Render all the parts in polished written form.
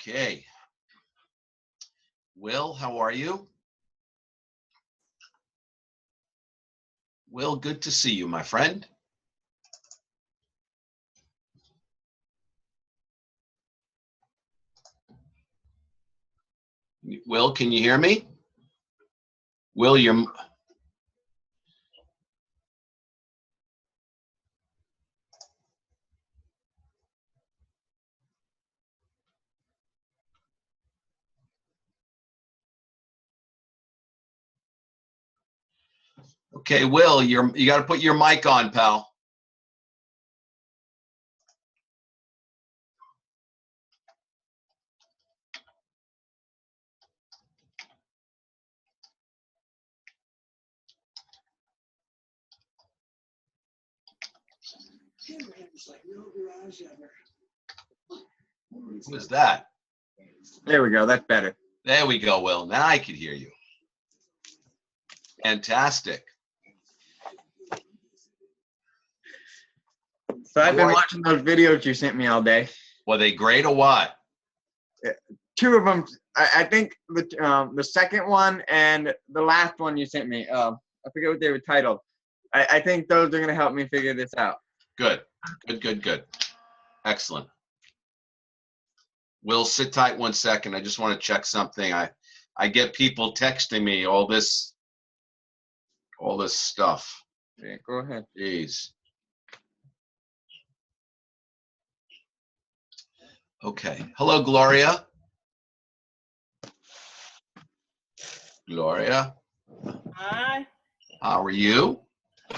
Okay. Will, how are you? Will, good to see you, my friend. Will, can you hear me? Will, you're... Okay, Will, you got to put your mic on, pal. Who is that? There we go. That's better. There we go, Will. Now I can hear you. Fantastic. So I've been watching those videos you sent me all day. Were they great or what? Two of them. I think the second one and the last one you sent me. I forget what they were titled. I think those are going to help me figure this out. Good. Good. Excellent. Will, sit tight 1 second. I just want to check something. I get people texting me all this stuff. Yeah, go ahead. Jeez. Okay. Hello, Gloria. Gloria. Hi. How are you?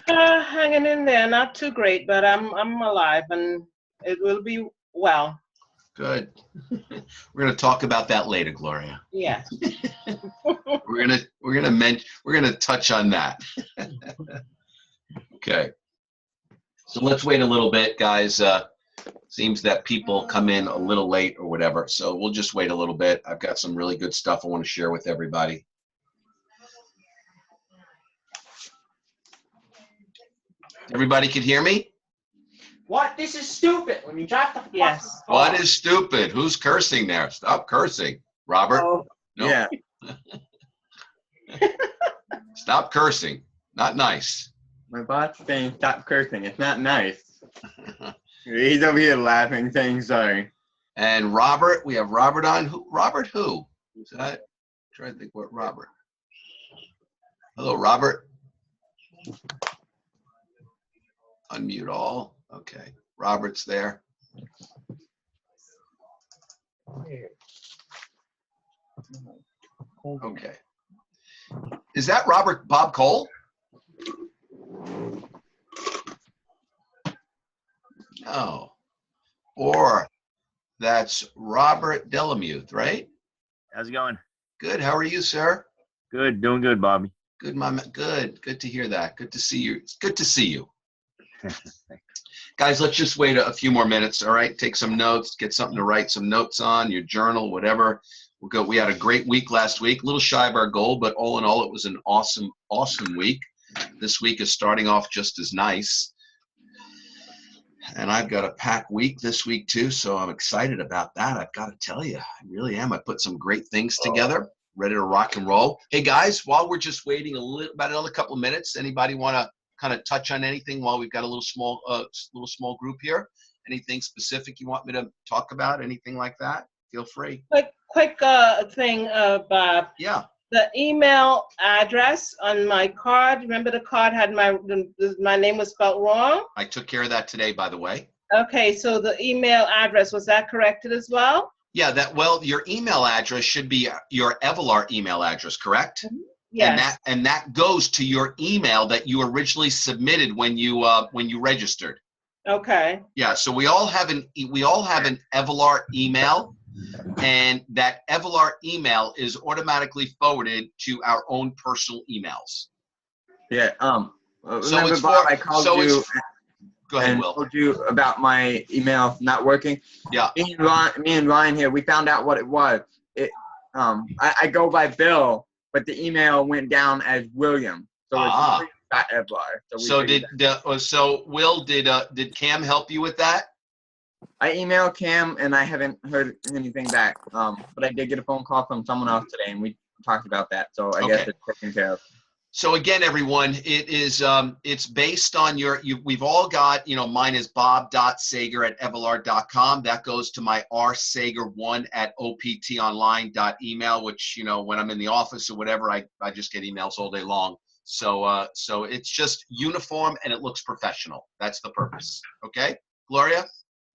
Hanging in there, not too great, but I'm alive, and it will be well. Good. We're gonna talk about that later, Gloria. Yes. We're gonna touch on that. Okay. So let's wait a little bit, guys. Seems that people come in a little late or whatever, so we'll just wait a little bit. I've got some really good stuff I want to share with everybody. Everybody can hear me? What? This is stupid. When you drop the Yes. What is stupid? Who's cursing there? Stop cursing. Robert? Oh, No. yeah. Stop cursing. Not nice. My bot's saying stop cursing. It's not nice. He's over here laughing, saying sorry. And Robert, we have Robert on. Robert who? Is that? I'm trying to think what Robert. Hello, Robert. Unmute all. Okay. Robert's there. Okay. Is that Bob Cole? No. Or that's Robert Delamuth, right? How's it going? Good. How are you, sir? Good, doing good, Bobby. Good, good. Good to hear that. Good to see you. It's good to see you. Guys, let's just wait a few more minutes, all right? Take some notes, get something to write some notes on, your journal, whatever. We'll go. We had a great week last week, a little shy of our goal, but all in all, it was an awesome week. This week is starting off just as nice. And I've got a packed week this week too, so I'm excited about that. I've got to tell you, I really am. I put some great things together, ready to rock and roll. Hey guys, while we're just waiting about another couple of minutes, anybody want to kind of touch on anything while we've got a little small group here? Anything specific you want me to talk about? Anything like that? Feel free. Quick thing, Bob. Yeah. The email address on my card. Remember the card had my name was spelled wrong? I took care of that today, by the way. Okay, so the email address, was that corrected as well? Yeah, your email address should be your Evolar email address, correct? Mm-hmm. Yes. And that goes to your email that you originally submitted when you registered. Okay. Yeah, so we all have an Evolar email, and that Evolar email is automatically forwarded to our own personal emails. Yeah. So remember, it's Bob, I called you. Go ahead, and Will. told you about my email not working. Yeah. Me and Ryan here, we found out what it was. I go by Bill, but the email went down as William. So it's Evolar. So Will, did Cam help you with that? I emailed Cam and I haven't heard anything back. But I did get a phone call from someone else today, and we talked about that. So I guess Okay. it's taken care of. So again, everyone, it's based on we've all got, mine is bob.sager@evalard.com. That goes to my rsager1@optonline.email, which, when I'm in the office or whatever, I just get emails all day long. So it's just uniform and it looks professional. That's the purpose. Okay, Gloria?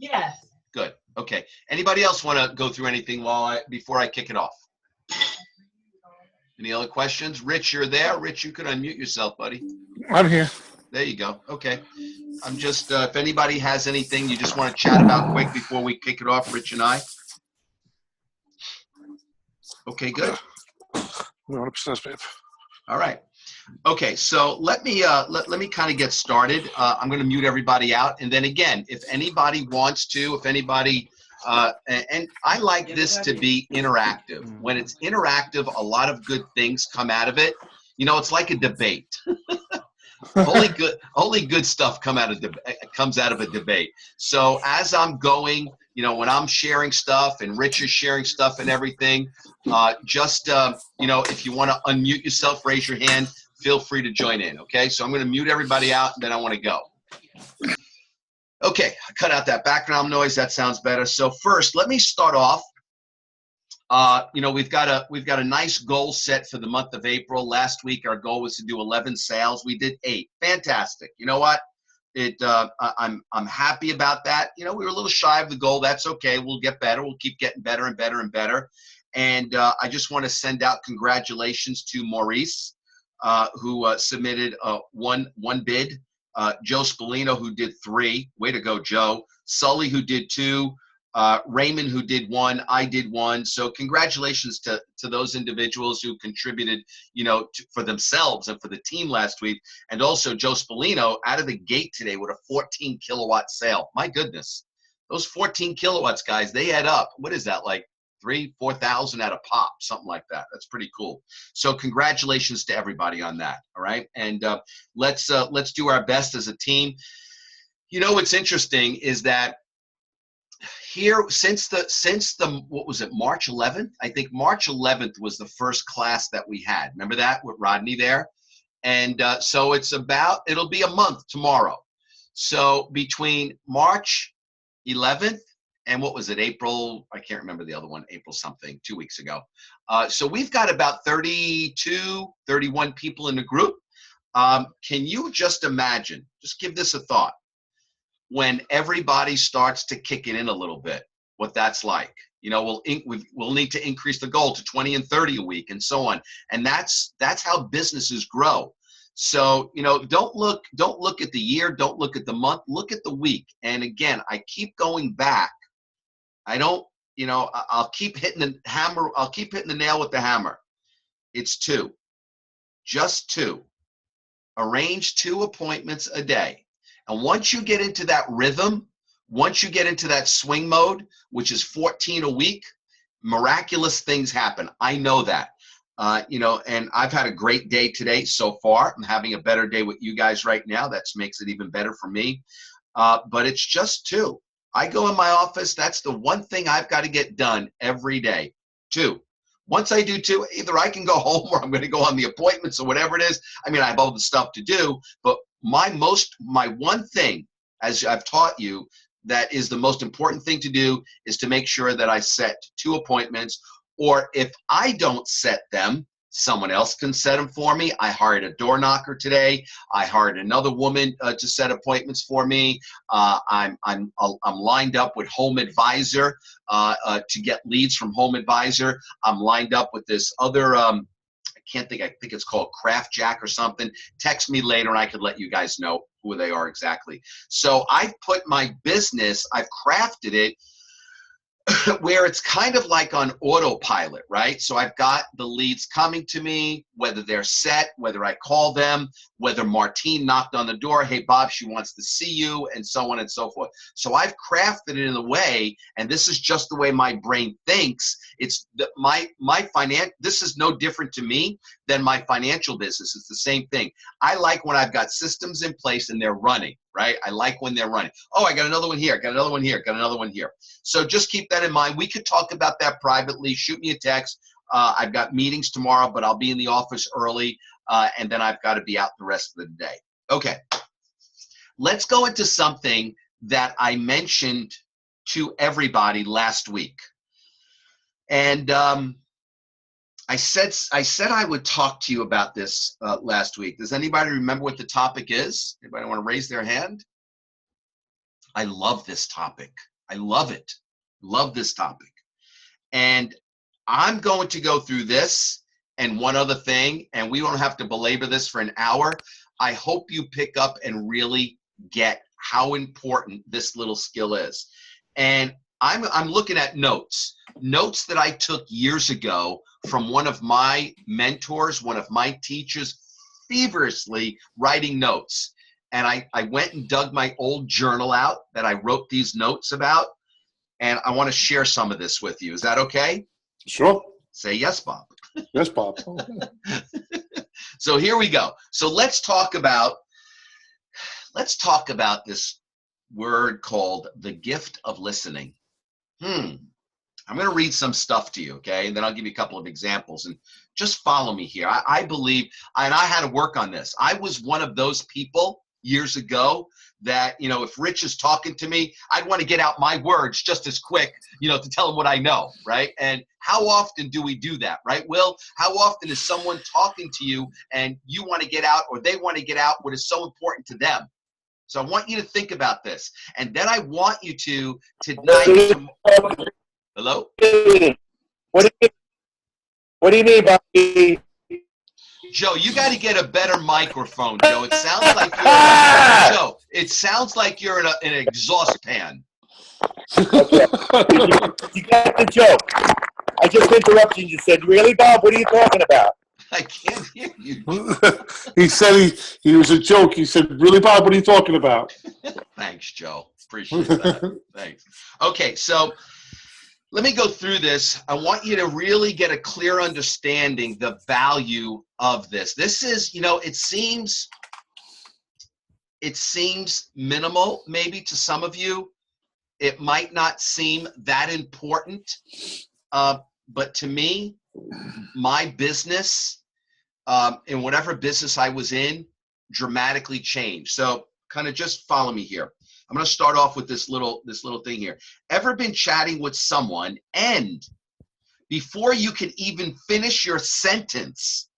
Yes. Good. Okay. Anybody else want to go through anything before I kick it off? Any other questions? Rich, you're there. Rich, you could unmute yourself, buddy. I'm here. There you go. Okay. I'm just, if anybody has anything you just want to chat about quick before we kick it off, Rich and I. Okay, good. 100%, babe. All right. Okay, so let me kind of get started. I'm going to mute everybody out, and then again, if anybody wants to, and I like this to be interactive. When it's interactive, a lot of good things come out of it. It's like a debate. only good stuff comes out of a debate. So as I'm going, when I'm sharing stuff and Rich is sharing stuff and everything, if you want to unmute yourself, raise your hand. Feel free to join in. Okay, so I'm going to mute everybody out, and then I want to go. Okay, I cut out that background noise. That sounds better. So first, let me start off. We've got a nice goal set for the month of April. Last week, our goal was to do 11 sales. We did 8. Fantastic. You know what? I'm happy about that. We were a little shy of the goal. That's okay. We'll get better. We'll keep getting better and better and better. And I just want to send out congratulations to Maurice, who submitted one bid. Joe Spallino, who did 3. Way to go, Joe. Sully, who did 2. Raymond, who did 1. I did 1. So congratulations to those individuals who contributed, for themselves and for the team last week. And also Joe Spallino out of the gate today with a 14 kilowatt sale. My goodness. Those 14 kilowatts, guys, they add up. What is that, like 3,000-4,000 at a pop, something like that. That's pretty cool. So congratulations to everybody on that. All right, and let's do our best as a team. What's interesting is that here since the what was it, March 11th? I think March 11th was the first class that we had. Remember that with Rodney there? And so it'll be a month tomorrow. So between March 11th and what was it, April, I can't remember the other one, April something, 2 weeks ago. So we've got about 32, 31 people in the group. Can you just imagine, just give this a thought, when everybody starts to kick it in a little bit, what that's like? We'll need to increase the goal to 20 and 30 a week and so on. And that's how businesses grow. So, don't look at the year, don't look at the month, look at the week. And again, I keep going back. I'll keep hitting the hammer. I'll keep hitting the nail with the hammer. It's 2, just 2. Arrange 2 appointments a day. And once you get into that rhythm, once you get into that swing mode, which is 14 a week, miraculous things happen. I know that. And I've had a great day today so far. I'm having a better day with you guys right now. That makes it even better for me. But it's just 2. I go in my office. That's the one thing I've got to get done every day. 2. Once I do 2, either I can go home or I'm going to go on the appointments or whatever it is. I mean, I have all the stuff to do, but my one thing, as I've taught you, that is the most important thing to do is to make sure that I set 2 appointments, or if I don't set them, someone else can set them for me. I hired a door knocker today. I hired another woman to set appointments for me. I'm lined up with Home Advisor to get leads from Home Advisor. I'm lined up with this other, I think it's called Craft Jack or something. Text me later and I could let you guys know who they are exactly. So I've put my business, I've crafted it where it's kind of like on autopilot, right? So I've got the leads coming to me, whether they're set, whether I call them, whether Martine knocked on the door, hey, Bob, she wants to see you, and so on and so forth. So I've crafted it in a way, and this is just the way my brain thinks. It's that this is no different to me than my financial business. It's the same thing. I like when I've got systems in place and they're running, right? I like when they're running. Oh, I got another one here, got another one here, got another one here. So just keep that in mind. We could talk about that privately. Shoot me a text. I've got meetings tomorrow, but I'll be in the office early, and then I've got to be out the rest of the day. Okay, let's go into something that I mentioned to everybody last week. And I said I would talk to you about this last week. Does anybody remember what the topic is? Anybody want to raise their hand? I love this topic. I love it. Love this topic. And I'm going to go through this and one other thing, and we won't have to belabor this for an hour. I hope you pick up and really get how important this little skill is. And I'm looking at notes that I took years ago from one of my mentors, one of my teachers, feverishly writing notes. And I went and dug my old journal out that I wrote these notes about, and I want to share some of this with you. Is that okay? Sure. Say yes, Bob. Yes, Bob. So here we go. So let's talk about this word called the gift of listening. I'm going to read some stuff to you, okay? And then I'll give you a couple of examples, and just follow me here. I believe, and I had to work on this. I was one of those people years ago that, if Rich is talking to me, I'd want to get out my words just as quick, to tell him what I know, right? And how often do we do that, right, Will? How often is someone talking to you and you want to get out, or they want to get out what is so important to them? So I want you to think about this. And then I want you to tonight. Hello? What do you mean, Bobby? Joe, you got to get a better microphone, Joe. It sounds like Joe. It sounds like you're in an exhaust pan. Okay. You got the joke. I just interrupted you and said, "Really, Bob? What are you talking about?" I can't hear you. He said he was a joke. He said, "Really, Bob? What are you talking about?" Thanks, Joe. Appreciate that. Thanks. Okay, so let me go through this. I want you to really get a clear understanding the value of this. This is, it seems minimal maybe to some of you. It might not seem that important, but to me, my business, in whatever business I was in, dramatically changed. So kind of just follow me here. I'm going to start off with this little thing here. Ever been chatting with someone and before you could even finish your sentence,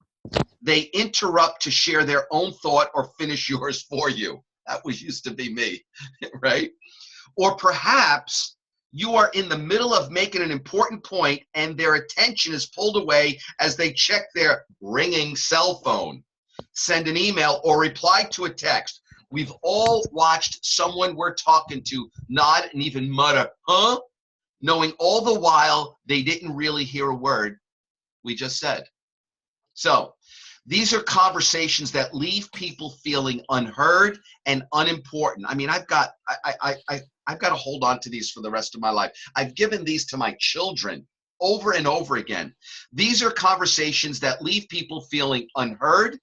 they interrupt to share their own thought or finish yours for you? That used to be me, right? Or perhaps you are in the middle of making an important point and their attention is pulled away as they check their ringing cell phone, send an email, or reply to a text. We've all watched someone we're talking to nod and even mutter, huh? Knowing all the while they didn't really hear a word we just said. So these are conversations that leave people feeling unheard and unimportant. I mean, I've got to hold on to these for the rest of my life. I've given these to my children over and over again. These are conversations that leave people feeling unheard,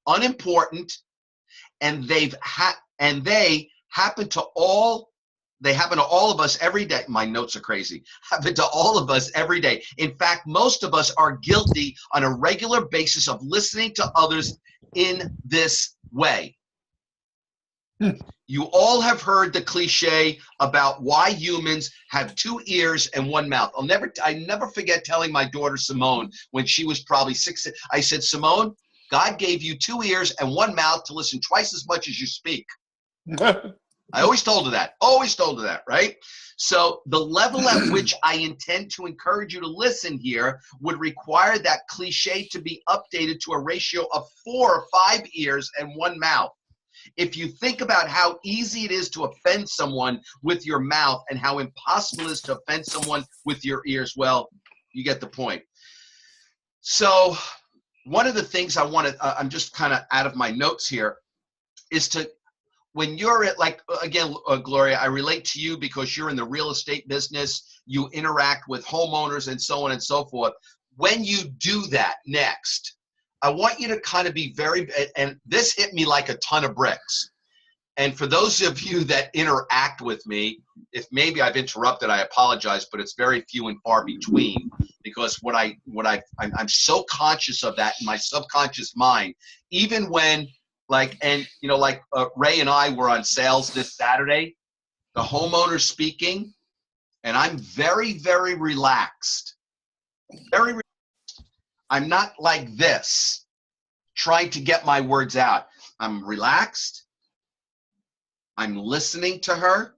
unimportant, and they happen to all of us every day. My notes are crazy. Happen to all of us every day. In fact, most of us are guilty on a regular basis of listening to others in this way. You all have heard the cliche about why humans have 2 ears and 1 mouth. I never forget telling my daughter Simone when she was probably 6. I said, Simone, God gave you 2 ears and 1 mouth to listen twice as much as you speak. I always told her that, right? So the level at which I intend to encourage you to listen here would require that cliche to be updated to a ratio of 4 or 5 ears and 1 mouth. If you think about how easy it is to offend someone with your mouth and how impossible it is to offend someone with your ears, well, you get the point. So one of the things I want to, I'm just kind of out of my notes here, is to, when you're at, like, again, Gloria, I relate to you because you're in the real estate business, you interact with homeowners and so on and so forth. When you do that next, I want you to kind of be very, and this hit me like a ton of bricks. And for those of you that interact with me, if maybe I've interrupted, I apologize, but it's very few and far between, because I'm so conscious of that in my subconscious mind, even when, like, and you know, like Ray and I were on sales this Saturday, the homeowner speaking, and I'm very, very relaxed. I'm not like this, trying to get my words out. I'm relaxed. I'm listening to her.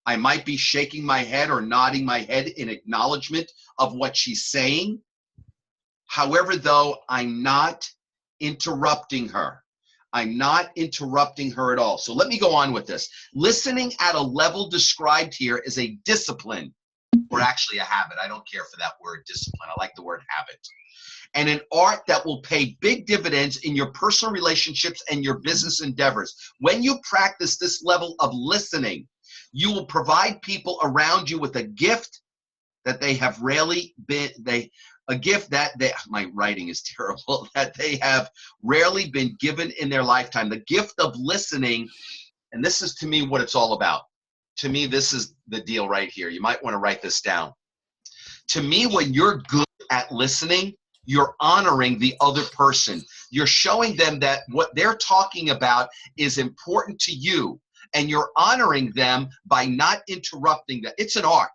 I might be shaking my head or nodding my head in acknowledgement of what she's saying. However, though, I'm not interrupting her. I'm not interrupting her at all. So let me go on with this. Listening at a level described here is a discipline, or actually a habit. I don't care for that word discipline. I like the word habit. And an art that will pay big dividends in your personal relationships and your business endeavors. When you practice this level of listening, you will provide people around you with a gift that they have rarely been, my writing is terrible, that they have rarely been given in their lifetime. The gift of listening, and this is to me what it's all about. To me, this is the deal right here. You might want to write this down. To me, when you're good at listening, you're honoring the other person. You're showing them that what they're talking about is important to you, and you're honoring them by not interrupting them. It's an art.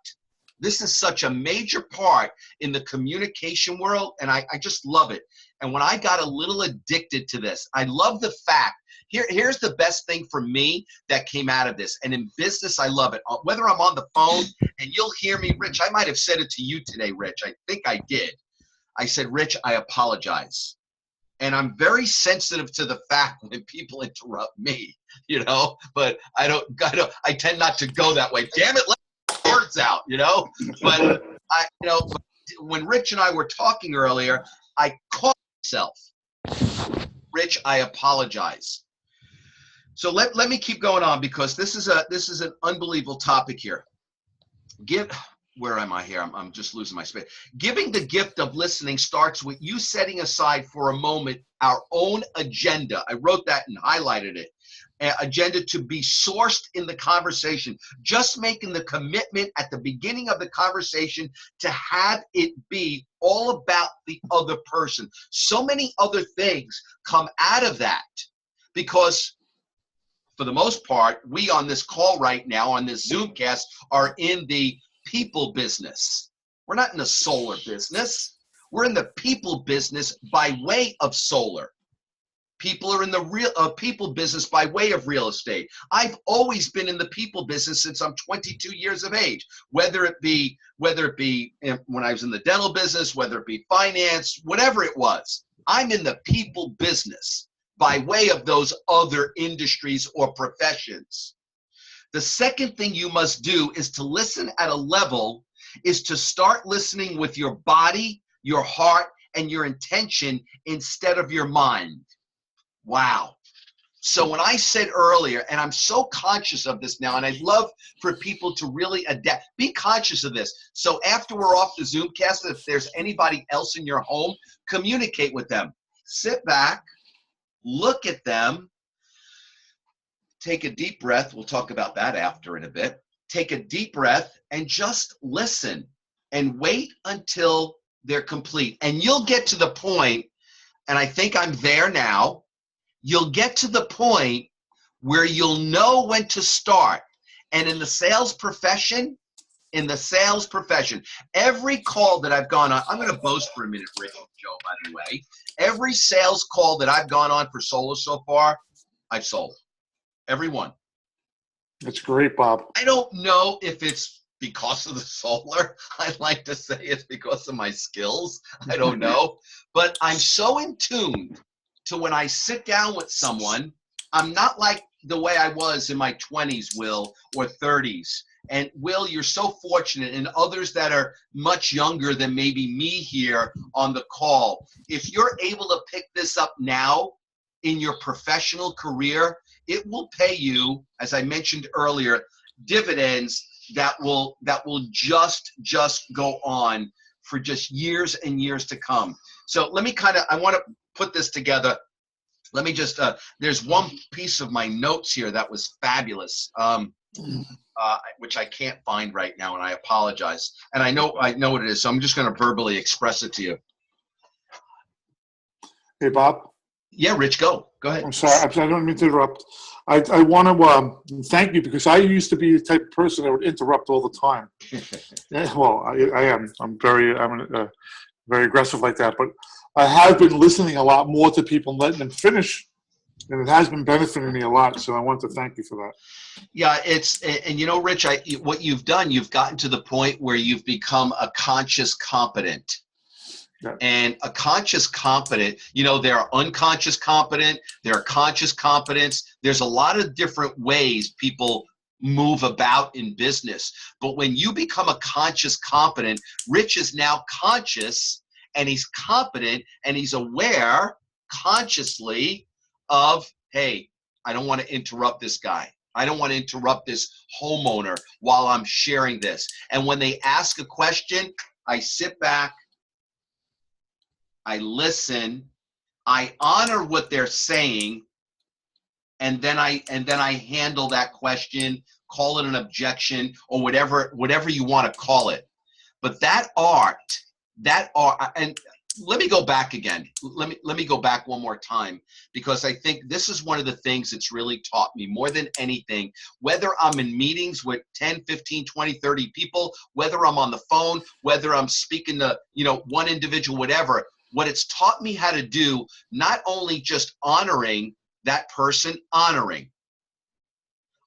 This is such a major part in the communication world, and I just love it. And when I got a little addicted to this, I love the fact, here's the best thing for me that came out of this. And in business, I love it. Whether I'm on the phone, and you'll hear me, Rich, I might have said it to you today, Rich. I think I did. I said, Rich, I apologize. And I'm very sensitive to the fact when people interrupt me, you know, but I tend not to go that way. Damn it, let the words out, you know. But when Rich and I were talking earlier, I caught myself. Rich, I apologize. So let me keep going on, because this is an unbelievable topic here. Where am I here? I'm just losing my space. Giving the gift of listening starts with you setting aside for a moment our own agenda. I wrote that and highlighted it. Agenda to be sourced in the conversation. Just making the commitment at the beginning of the conversation to have it be all about the other person. So many other things come out of that, because for the most part, we on this call right now, on this Zoomcast, are in the people business. We're not in the solar business. We're in the people business by way of solar. People are in the people business by way of real estate. I've always been in the people business since I'm 22 years of age, whether it be when I was in the dental business, whether it be finance, whatever it was. I'm in the people business by way of those other industries or professions. The second thing you must do is to listen at a level, is to start listening with your body, your heart, and your intention instead of your mind. Wow. So when I said earlier, and I'm so conscious of this now, and I'd love for people to really adapt, be conscious of this. So after we're off the Zoomcast, if there's anybody else in your home, communicate with them. Sit back, look at them, take a deep breath. We'll talk about that after in a bit. Take a deep breath and just listen and wait until they're complete. And you'll get to the point, and I think I'm there now, you'll get to the point where you'll know when to start. And in the sales profession, every call that I've gone on, I'm going to boast for a minute, Rick and Joe, by the way. Every sales call that I've gone on for solar so far, I've sold. Every one. That's great, Bob. I don't know if it's because of the solar. I'd like to say it's because of my skills. I don't know. But I'm so in tune to when I sit down with someone, I'm not like the way I was in my 20s, Will, or 30s. And Will, you're so fortunate, and others that are much younger than maybe me here on the call. If you're able to pick this up now in your professional career, it will pay you, as I mentioned earlier, dividends that will just go on for just years and years to come. So let me I want to put this together. Let me just, there's one piece of my notes here that was fabulous, which I can't find right now, and I apologize. And I know what it is, so I'm just going to verbally express it to you. Hey, Bob. Yeah, Rich, go ahead. I'm sorry. I don't mean to interrupt. I want to thank you, because I used to be the type of person that would interrupt all the time. Yeah, well, I am. I'm very aggressive like that. But I have been listening a lot more to people and letting them finish, and it has been benefiting me a lot. So I want to thank you for that. Yeah, and you know, Rich, what you've done, you've gotten to the point where you've become a conscious competent. Yeah. And a conscious competent, you know, there are unconscious competent, there are conscious competence. There's a lot of different ways people move about in business. But when you become a conscious competent, Rich is now conscious, and he's competent, and he's aware consciously of, hey, I don't want to interrupt this guy. I don't want to interrupt this homeowner while I'm sharing this. And when they ask a question, I sit back, I listen, I honor what they're saying, and then I handle that question, call it an objection, or whatever you want to call it. But that art, and let me go back again. Let me go back one more time, because I think this is one of the things that's really taught me more than anything, whether I'm in meetings with 10, 15, 20, 30 people, whether I'm on the phone, whether I'm speaking to, you know, one individual, whatever. What it's taught me how to do, not only just honoring that person, honoring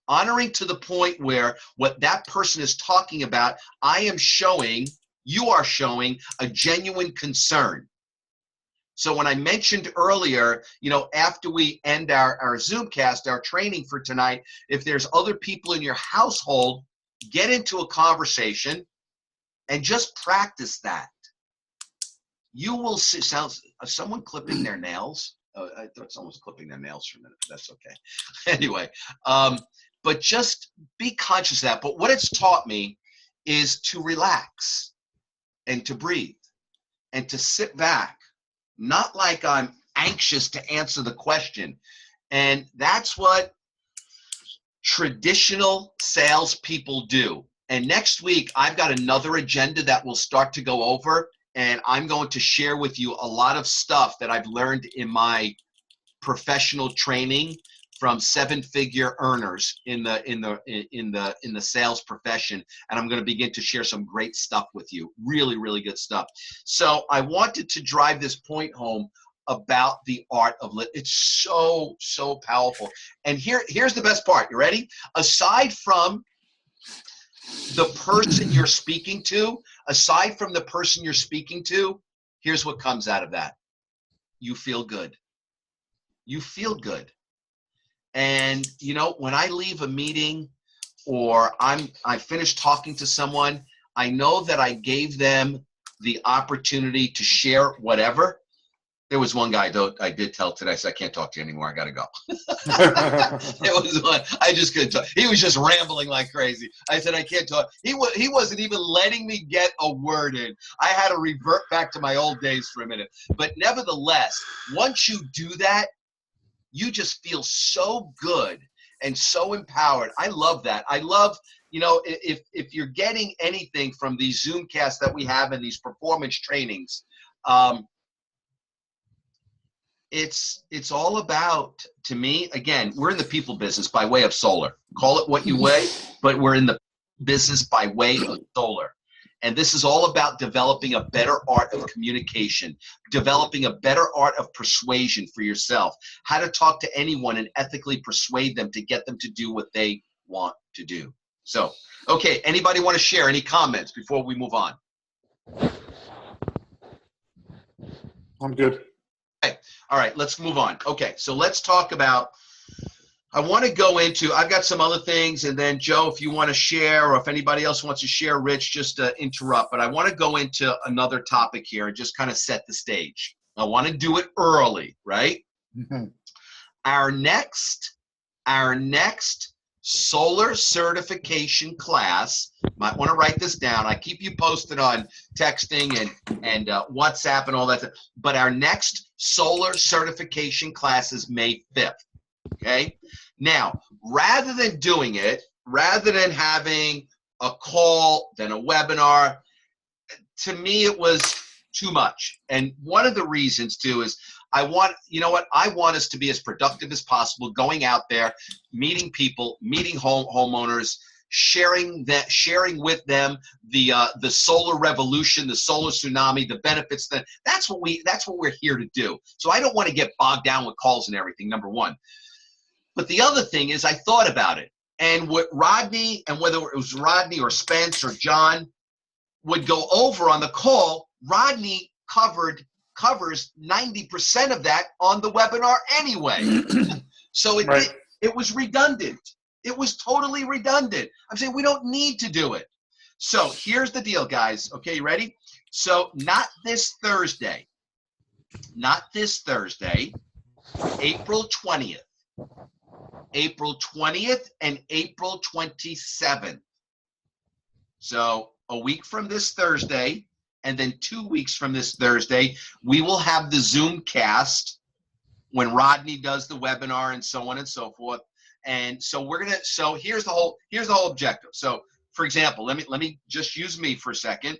to the point where what that person is talking about, you are showing a genuine concern. So when I mentioned earlier, you know, after we end our Zoomcast, our training for tonight, if there's other people in your household, get into a conversation and just practice that. You will see, someone clipping their nails. I thought someone was clipping their nails for a minute, but that's okay. Anyway, but just be conscious of that. But what it's taught me is to relax and to breathe and to sit back, not like I'm anxious to answer the question. And that's what traditional salespeople do. And next week, I've got another agenda that we'll start to go over. And I'm going to share with you a lot of stuff that I've learned in my professional training from seven-figure earners in the sales profession. And I'm going to begin to share some great stuff with you. Really, really good stuff. So I wanted to drive this point home about the art of it's so powerful. And here's the best part. You ready? Aside from the person you're speaking to, here's what comes out of that. You feel good. You feel good. And, you know, when I leave a meeting or I finish talking to someone, I know that I gave them the opportunity to share whatever. There was one guy, though, I did tell today, I said, I can't talk to you anymore. I got to go. It was one, I just couldn't talk. He was just rambling like crazy. I said, I can't talk. He wasn't even letting me get a word in. I had to revert back to my old days for a minute. But nevertheless, once you do that, you just feel so good and so empowered. I love that. I love, you know, if you're getting anything from these Zoomcasts that we have and these performance trainings, it's all about, to me, again, we're in the people business by way of solar. Call it what you weigh, but we're in the business by way of solar. And this is all about developing a better art of communication, developing a better art of persuasion for yourself, how to talk to anyone and ethically persuade them to get them to do what they want to do. So, okay, anybody want to share any comments before we move on? I'm good. Okay. All right, let's move on. Okay, so let's talk about I want to go into, I've got some other things, and then Joe, if you want to share, or if anybody else wants to share, Rich, just interrupt. But I want to go into another topic here and just kind of set the stage. I want to do it early, right? Our next solar certification class, might want to write this down. I keep you posted on texting and WhatsApp and all that, but our next solar certification class is May 5th. Okay. Now, rather than doing it, rather than having a call, then a webinar, to me, it was too much. And one of the reasons too is I want us to be as productive as possible, going out there, meeting people, meeting homeowners, sharing with them the solar revolution, the solar tsunami, the benefits. That's what we're here to do. So I don't want to get bogged down with calls and everything, number one. But the other thing is I thought about it, and what Rodney, and whether it was Rodney or Spence or John would go over on the call, Rodney covers 90% of that on the webinar anyway. So it was redundant. It was totally redundant. I'm saying we don't need to do it. So here's the deal, guys. Okay, you ready? So not this Thursday, April 20th. April 20th and April 27th. So a week from this Thursday, and then 2 weeks from this Thursday, we will have the Zoom cast when Rodney does the webinar and so on and so forth. And so here's the whole objective. So for example, let me just use me for a second.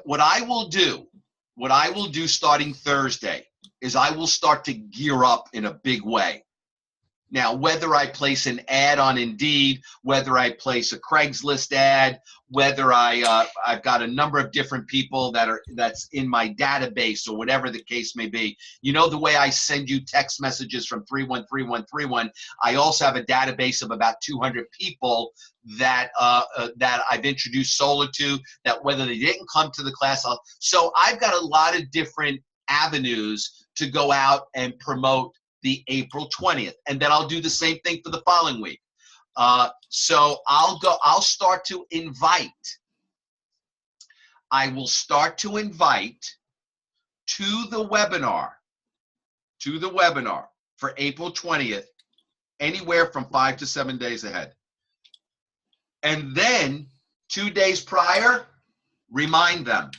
What I will do starting Thursday is I will start to gear up in a big way. Now, whether I place an ad on Indeed, whether I place a Craigslist ad, whether I've got a number of different people that's in my database or whatever the case may be. You know, the way I send you text messages from 313131, I also have a database of about 200 people that I've introduced solar to, that whether they didn't come to the class. So I've got a lot of different avenues to go out and promote the April 20th. And then I'll do the same thing for the following week. So I'll start to invite. I will start to invite to the webinar for April 20th, anywhere from 5 to 7 days ahead. And then 2 days prior, remind them.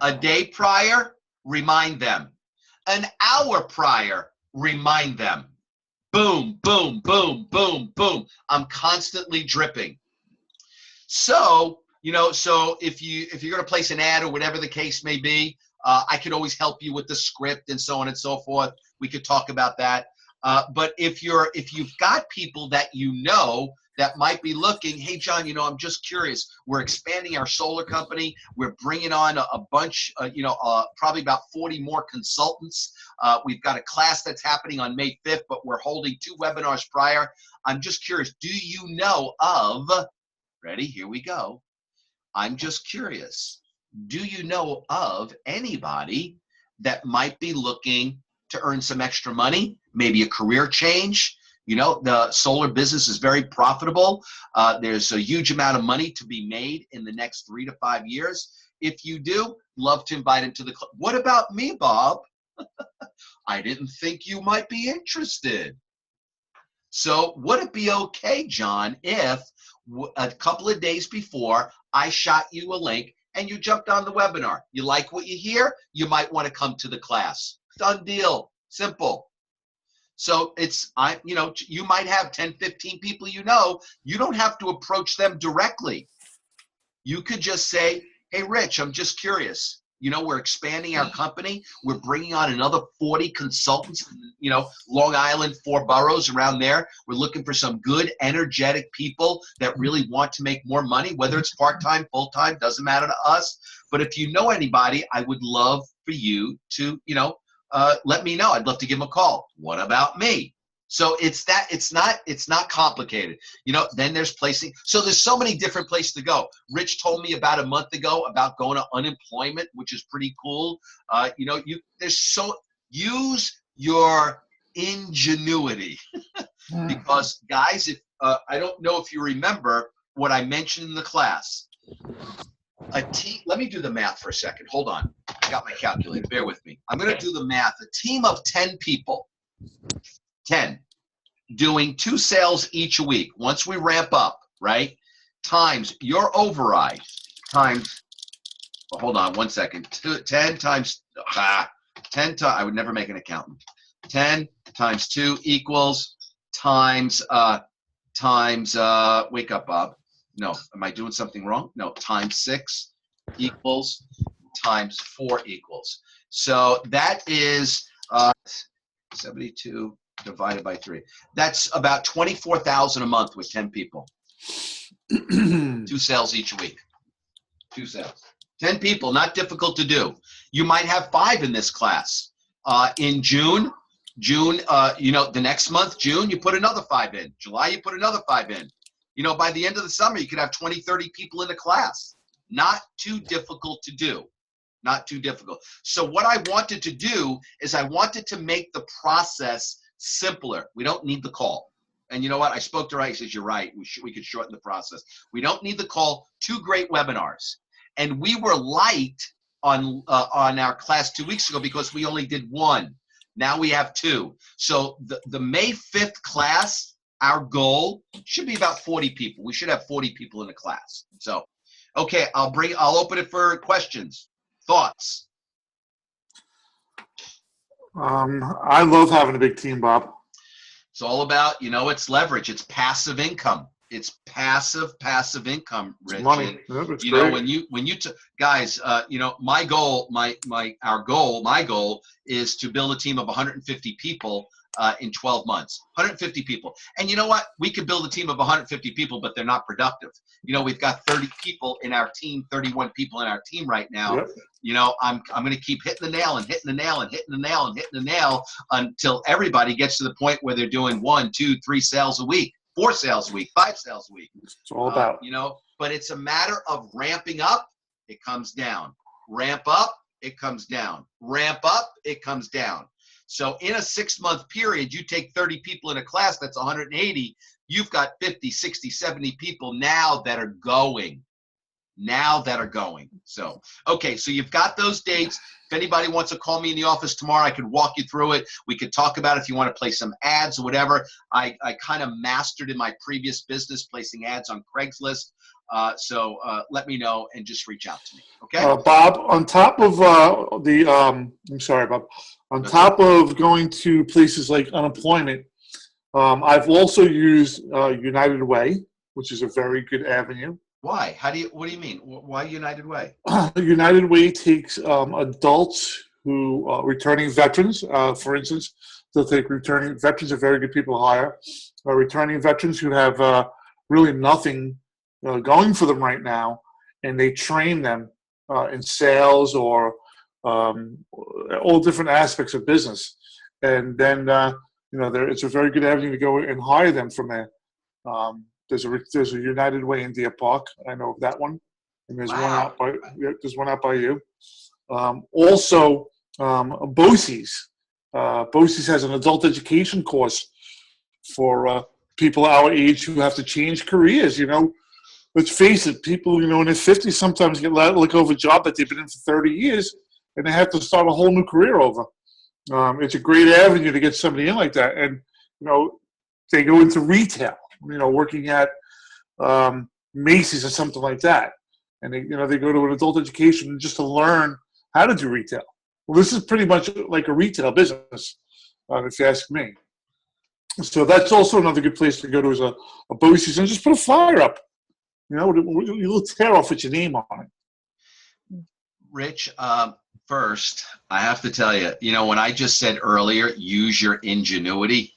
A day prior, remind them. An hour prior, remind them. Boom, boom, boom, boom, boom. I'm constantly dripping. So, so if you're going to place an ad or whatever the case may be, I could always help you with the script and so on and so forth. We could talk about that. But if you've got people that that might be looking, hey, John, I'm just curious. We're expanding our solar company. We're bringing on a bunch, probably about 40 more consultants. We've got a class that's happening on May 5th, but we're holding 2 webinars prior. I'm just curious. Do you know of, ready? Here we go. I'm just curious. Do you know of anybody that might be looking to earn some extra money, maybe a career change? The solar business is very profitable. There's a huge amount of money to be made in the next 3 to 5 years. If you do, love to invite him to the club. What about me, Bob? I didn't think you might be interested. So would it be okay, John, if a couple of days before I shot you a link and you jumped on the webinar? You like what you hear? You might want to come to the class. Done deal. Simple. So you might have 10, 15 people you don't have to approach them directly. You could just say, hey, Rich, I'm just curious. We're expanding our company. We're bringing on another 40 consultants, Long Island, 4 boroughs around there. We're looking for some good, energetic people that really want to make more money, whether it's part-time, full-time, doesn't matter to us. But if you know anybody, I would love for you to, let me know. I'd love to give them a call. What about me? So it's not complicated. Then there's placing. So there's so many different places to go. Rich told me about a month ago about going to unemployment, which is pretty cool. Use your ingenuity. Hmm. Because guys, if I don't know if you remember what I mentioned in the class. Let me do the math for a second. Hold on. I got my calculator. Bear with me. I'm going to do the math. A team of 10 people, 10, doing 2 sales each week. Once we ramp up, right? Times your override times, hold on one second. 10 times, 10 times, I would never make an accountant. 10 times 2 equals times, wake up, Bob. No, am I doing something wrong? No, times 6 equals times 4 equals. So that is 72 divided by 3. That's about 24,000 a month with 10 people. 2 sales each week. 2 sales. 10 people, not difficult to do. You might have 5 in this class. In June, the next month, June, you put another 5 in. July, you put another 5 in. By the end of the summer, you could have 20, 30 people in the class. Not too difficult to do. Not too difficult. So what I wanted to do is I wanted to make the process simpler. We don't need the call. And you know what? I spoke to Ray. He says, you're right. We could shorten the process. We don't need the call. 2 great webinars. And we were light on our class 2 weeks ago because we only did 1. Now we have 2. So the May 5th class, our goal should be about 40 people. We should have 40 people in the class. So, okay, I'll open it for questions, thoughts. I love having a big team, Bob. It's all about, it's leverage. It's passive income. It's passive income, Rich. It's money. Yep, it's Know, great. when you guys, my goal is to build a team of 150 people in 12 months. 150 people. And you know what? We could build a team of 150 people, but they're not productive. We've got 30 people in our team, 31 people in our team right now. Yep. I'm going to keep hitting the nail and hitting the nail and hitting the nail and hitting the nail until everybody gets to the point where they're doing 1, 2, 3 sales a week, 4 sales a week, 5 sales a week. It's all about. But it's a matter of ramping up, it comes down. Ramp up, it comes down. Ramp up, it comes down. So in a 6-month period, you take 30 people in a class, that's 180. You've got 50, 60, 70 people now that are going. So, okay, so you've got those dates. If anybody wants to call me in the office tomorrow, I could walk you through it. We could talk about if you want to play some ads or whatever. I kind of mastered in my previous business placing ads on Craigslist. So let me know and just reach out to me. Okay. Bob, on top of I'm sorry, Bob. On top of going to places like unemployment, I've also used United Way, which is a very good avenue. Why? What do you mean? Why United Way? United Way takes adults who returning veterans, for instance. They'll take returning veterans are very good people to hire. Returning veterans who have really nothing going for them right now, and they train them in sales or all different aspects of business. And then it's a very good avenue to go and hire them from there. There's a United Way in Deer Park. I know of that one, and there's one out by you. Also, BOCES. BOCES has an adult education course for people our age who have to change careers. Let's face it, people in their 50s sometimes get let go of a job that they've been in for 30 years, and they have to start a whole new career over. It's a great avenue to get somebody in like that, and they go into retail. Working at Macy's or something like that. And they go to an adult education just to learn how to do retail. Well, this is pretty much like a retail business, if you ask me. So that's also another good place to go to is a BOCES and just put a flyer up. A little tear off with your name on it. Rich, first, I have to tell you, when I just said earlier, use your ingenuity.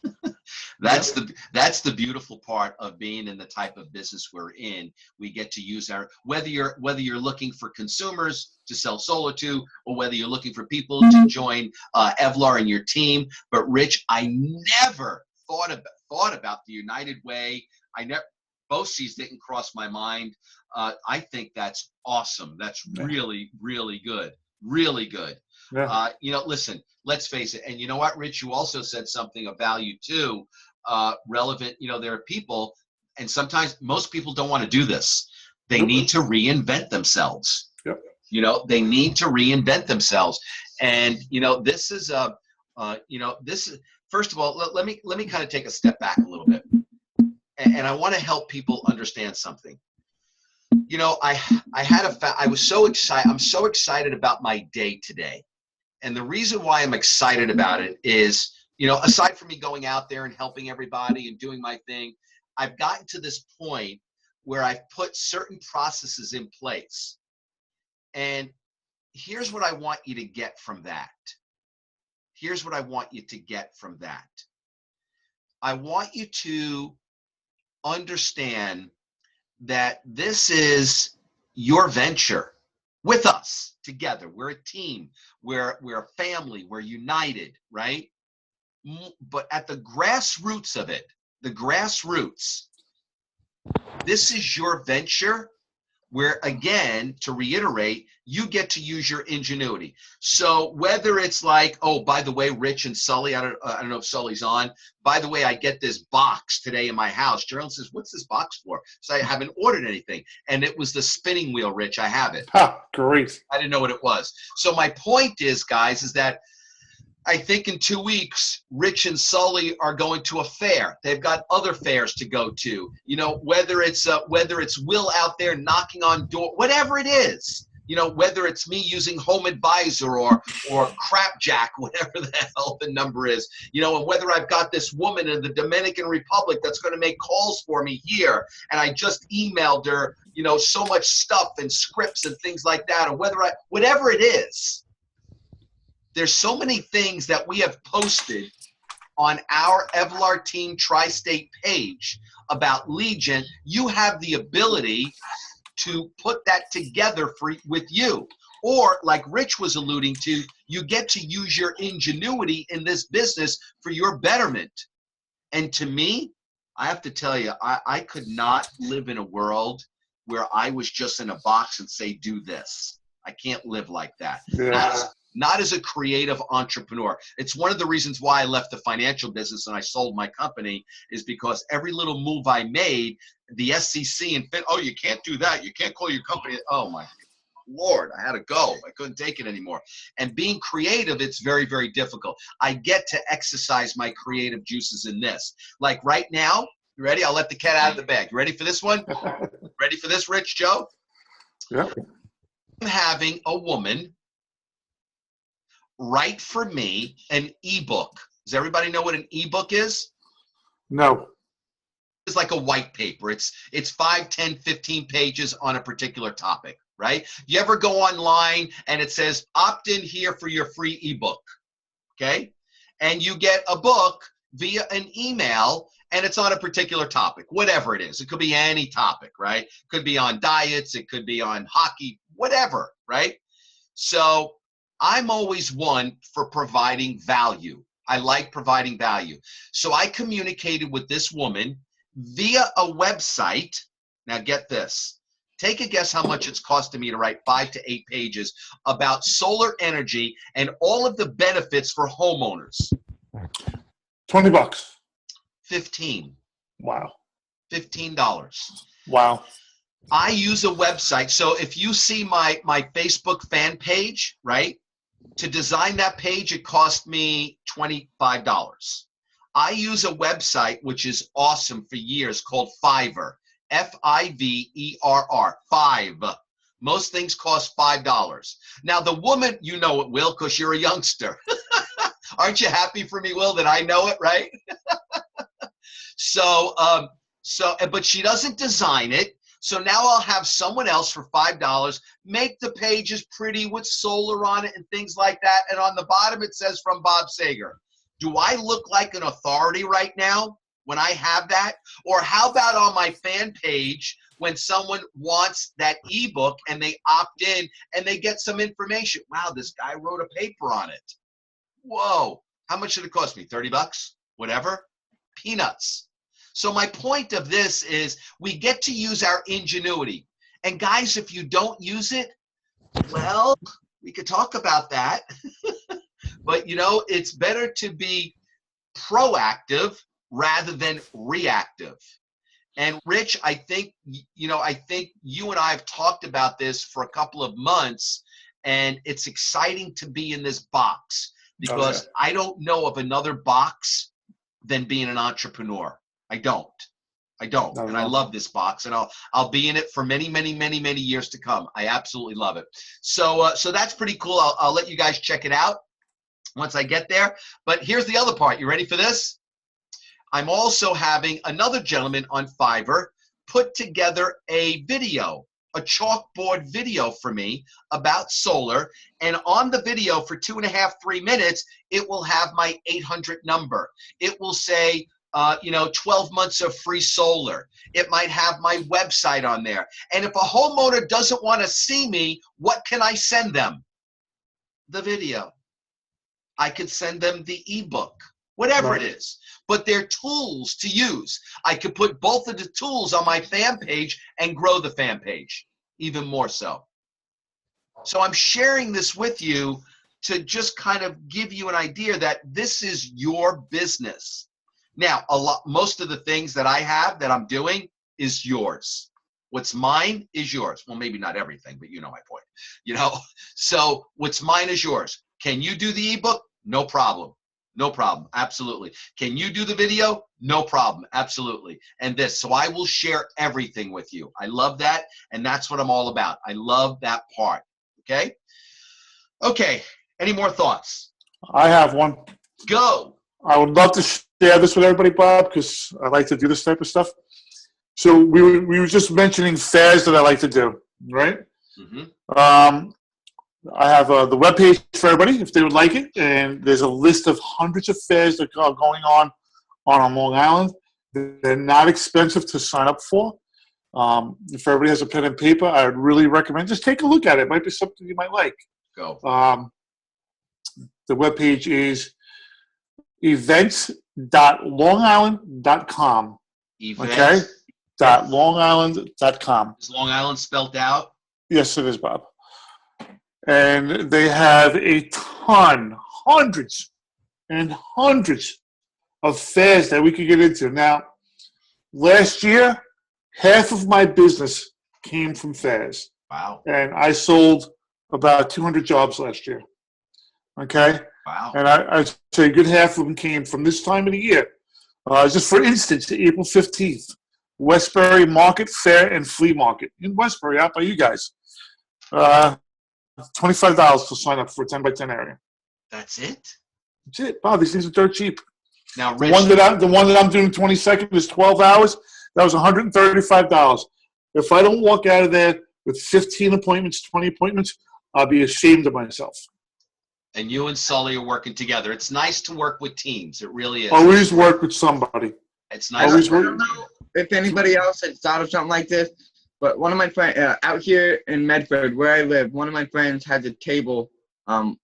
That's the beautiful part of being in the type of business we're in. We get to use whether you're looking for consumers to sell solar to, or whether you're looking for people to join Evlar and your team. But Rich, I never thought about the United Way. BOCES didn't cross my mind. I think that's awesome. That's really, really good. Really good. Yeah. Listen, let's face it. And you know what, Rich, you also said something of value too, relevant. There are people, and sometimes most people don't want to do this. They need to reinvent themselves. Yep. They need to reinvent themselves. And, this is first of all, let me kind of take a step back a little bit. And I want to help people understand something. I was so excited. I'm so excited about my day today. And the reason why I'm excited about it is, aside from me going out there and helping everybody and doing my thing, I've gotten to this point where I've put certain processes in place. And here's what I want you to get from that. Here's what I want you to get from that. I want you to understand that this is your venture with us together. We're a team. We're a family. We're united, right? But at the grassroots of it, this is your venture where, again, to reiterate, you get to use your ingenuity. So whether it's like, oh, by the way, Rich and Sully, I don't know if Sully's on. By the way, I get this box today in my house. Gerald says, what's this box for? So I haven't ordered anything. And it was the spinning wheel, Rich. I have it. Great. I didn't know what it was. So my point is, guys, is that I think in 2 weeks, Rich and Sully are going to a fair. They've got other fairs to go to. Whether it's Will out there knocking on door, whatever it is. Whether it's me using Home Advisor or Crapjack, whatever the hell the number is. And whether I've got this woman in the Dominican Republic that's going to make calls for me here, and I just emailed her, so much stuff and scripts and things like that, or whatever it is. There's so many things that we have posted on our Evolar Team Tri-State page about lead gen. You have the ability to put that together with you. Or like Rich was alluding to, you get to use your ingenuity in this business for your betterment. And to me, I have to tell you, I could not live in a world where I was just in a box and say, do this. I can't live like that. Yeah. Not as a creative entrepreneur. It's one of the reasons why I left the financial business and I sold my company, is because every little move I made, the SEC and oh, you can't do that. You can't call your company. Oh my Lord, I had to go. I couldn't take it anymore. And being creative, it's very, very difficult. I get to exercise my creative juices in this. Like right now, you ready? I'll let the cat out of the bag. You ready for this one? Ready for this, Rich, Joe? Yeah. I'm having a woman write for me an ebook. Does everybody know what an ebook is? No. It's like a white paper. It's 5, 10, 15 pages on a particular topic, right? You ever go online and it says opt in here for your free ebook, okay? And you get a book via an email and it's on a particular topic, whatever it is. It could be any topic, right? It could be on diets, it could be on hockey, whatever, right? So I'm always one for providing value. I like providing value. So I communicated with this woman via a website. Now get this. Take a guess how much it's costing me to write 5 to 8 pages about solar energy and all of the benefits for homeowners. $20. 15. Wow. $15. Wow. I use a website. So if you see my Facebook fan page, right? To design that page, it cost me $25. I use a website which is awesome for years called Fiverr. Fiverr. Five. Most things cost $5. Now the woman, you know it, Will, because you're a youngster. Aren't you happy for me, Will, that I know it, right? But she doesn't design it. So now I'll have someone else for $5 make the pages pretty with solar on it and things like that. And on the bottom, it says from Bob Sager. Do I look like an authority right now when I have that? Or how about on my fan page when someone wants that ebook and they opt in and they get some information? Wow, this guy wrote a paper on it. Whoa, how much did it cost me? 30 bucks? Whatever? Peanuts. So my point of this is we get to use our ingenuity. And guys, if you don't use it, well, We could talk about that. But, you know, it's better to be proactive rather than reactive. And Rich, I think you and I have talked about this for a couple of months, and it's exciting to be in this box because I don't know of another box than being an entrepreneur. I don't. And I love this box, and I'll be in it for many, many, many, many years to come. I absolutely love it. So that's pretty cool. I'll let you guys check it out once I get there. But here's the other part. You ready for this? I'm also having another gentleman on Fiverr put together a video, a chalkboard video for me about solar. And on the video for 2.5, 3 minutes, it will have my 800 number. It will say, 12 months of free solar. It might have my website on there. And if a homeowner doesn't want to see me, what can I send them? The video. I could send them the ebook, whatever it is. But they're tools to use. I could put both of the tools on my fan page and grow the fan page even more so. So I'm sharing this with you to just kind of give you an idea that this is your business. Now, most of the things that I have that I'm doing is yours. What's mine is yours. Well, maybe not everything, but you know my point. So what's mine is yours. Can you do the ebook? No problem. No problem. Absolutely. Can you do the video? No problem. Absolutely. And this. So I will share everything with you. I love that. And that's what I'm all about. I love that part. Okay. Okay. Any more thoughts? I have one. Go. I would love to share this with everybody, Bob, because I like to do this type of stuff. So we were just mentioning fairs that I like to do, right? Mm-hmm. I have the webpage for everybody if they would like it, and there's a list of hundreds of fairs that are going on Long Island. They're not expensive to sign up for. If everybody has a pen and paper, I would really recommend just take a look at it. It might be something you might like. Go. The webpage is events.longisland.com. Okay? .longisland.com. Is Long Island spelled out? Yes, it is, Bob. And they have a ton, hundreds and hundreds of fairs that we could get into. Now, last year, half of my business came from fairs. Wow. And I sold about 200 jobs last year. Okay? Wow. And I'd say a good half of them came from this time of the year. Just for instance, April 15th, Westbury Market Fair and Flea Market in Westbury, out by you guys. $25 to sign up for a 10 by 10 area. That's it? That's it. Wow, these things are dirt cheap. Now, The Rich, one that I'm doing 22nd is 12 hours. That was $135. If I don't walk out of there with 15 appointments, 20 appointments, I'll be ashamed of myself. and you and Sully are working together. It's nice to work with teams. It really is. Always work with somebody. It's nice. Always I don't know if anybody else had thought of something like this, but one of my friends out here in Medford, where I live, one of my friends has a table on